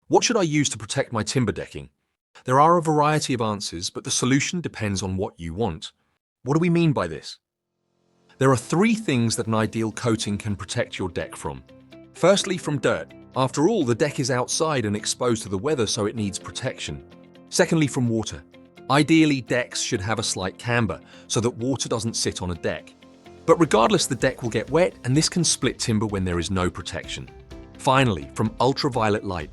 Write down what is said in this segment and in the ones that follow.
What should I use to protect my timber decking? There are a variety of answers, but the solution depends on what you want. What do we mean by this? There are three things that an ideal coating can protect your deck from. Firstly, from dirt. After all, the deck is outside and exposed to the weather, so it needs protection. Secondly, from water. Ideally, decks should have a slight camber so that water doesn't sit on a deck. But regardless, the deck will get wet, and this can split timber when there is no protection. Finally, from ultraviolet light.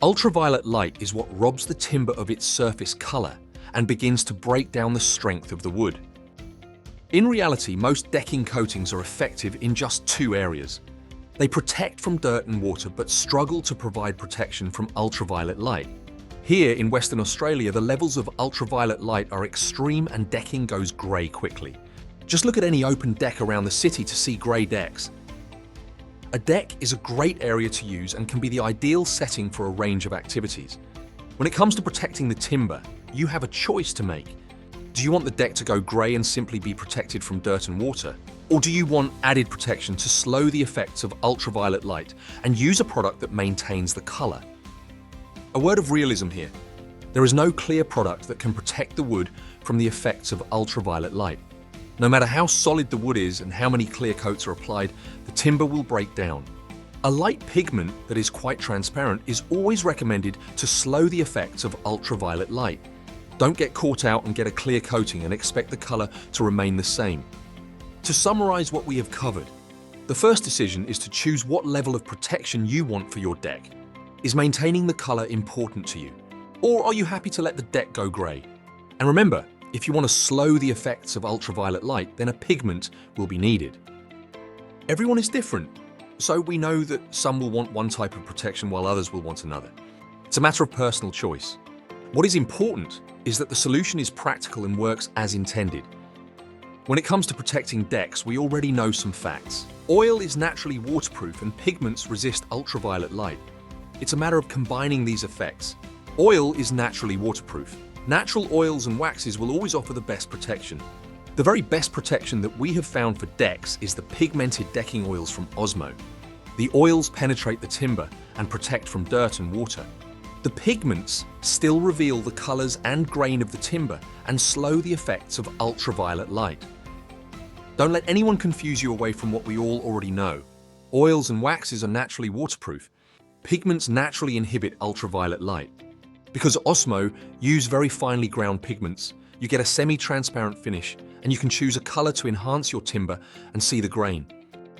Ultraviolet light is what robs the timber of its surface color and begins to break down the strength of the wood. In reality, most decking coatings are effective in just two areas. They protect from dirt and water but struggle to provide protection from ultraviolet light. Here in Western Australia, the levels of ultraviolet light are extreme and decking goes grey quickly. Just look at any open deck around the city to see grey decks. A deck is a great area to use and can be the ideal setting for a range of activities. When it comes to protecting the timber, you have a choice to make. Do you want the deck to go grey and simply be protected from dirt and water? Or do you want added protection to slow the effects of ultraviolet light and use a product that maintains the colour? A word of realism here. There is no clear product that can protect the wood from the effects of ultraviolet light. No matter how solid the wood is and how many clear coats are applied, the timber will break down. A light pigment that is quite transparent is always recommended to slow the effects of ultraviolet light. Don't get caught out and get a clear coating and expect the color to remain the same. To summarize what we have covered, the first decision is to choose what level of protection you want for your deck. Is maintaining the color important to you? Or are you happy to let the deck go gray? And remember, if you want to slow the effects of ultraviolet light, then a pigment will be needed. Everyone is different, so we know that some will want one type of protection while others will want another. It's a matter of personal choice. What is important is that the solution is practical and works as intended. When it comes to protecting decks, we already know some facts. Oil is naturally waterproof and pigments resist ultraviolet light. It's a matter of combining these effects. Oil is naturally waterproof. Natural oils and waxes will always offer the best protection. The very best protection that we have found for decks is the pigmented decking oils from Osmo. The oils penetrate the timber and protect from dirt and water. The pigments still reveal the colors and grain of the timber and slow the effects of ultraviolet light. Don't let anyone confuse you away from what we all already know. Oils and waxes are naturally waterproof. Pigments naturally inhibit ultraviolet light. Because Osmo use very finely ground pigments, you get a semi-transparent finish and you can choose a color to enhance your timber and see the grain.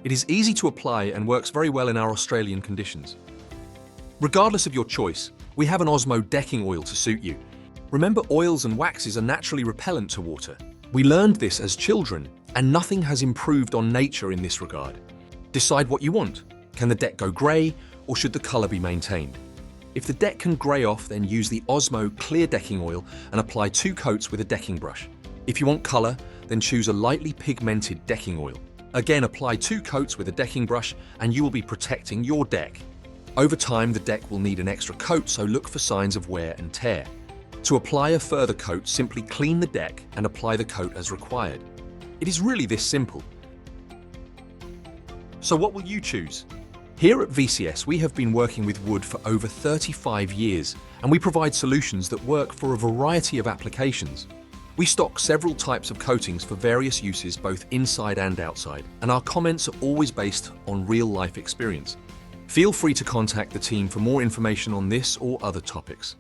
It is easy to apply and works very well in our Australian conditions. Regardless of your choice, we have an Osmo decking oil to suit you. Remember, oils and waxes are naturally repellent to water. We learned this as children, and nothing has improved on nature in this regard. Decide what you want. Can the deck go grey, or should the color be maintained? If the deck can grey off, then use the Osmo clear decking oil and apply 2 coats with a decking brush. If you want color, then choose a lightly pigmented decking oil. Again, apply 2 coats with a decking brush and you will be protecting your deck. Over time, the deck will need an extra coat, so look for signs of wear and tear. To apply a further coat, simply clean the deck and apply the coat as required. It is really this simple. So what will you choose? Here at VCS, we have been working with wood for over 35 years, and we provide solutions that work for a variety of applications. We stock several types of coatings for various uses both inside and outside, and our comments are always based on real-life experience. Feel free to contact the team for more information on this or other topics.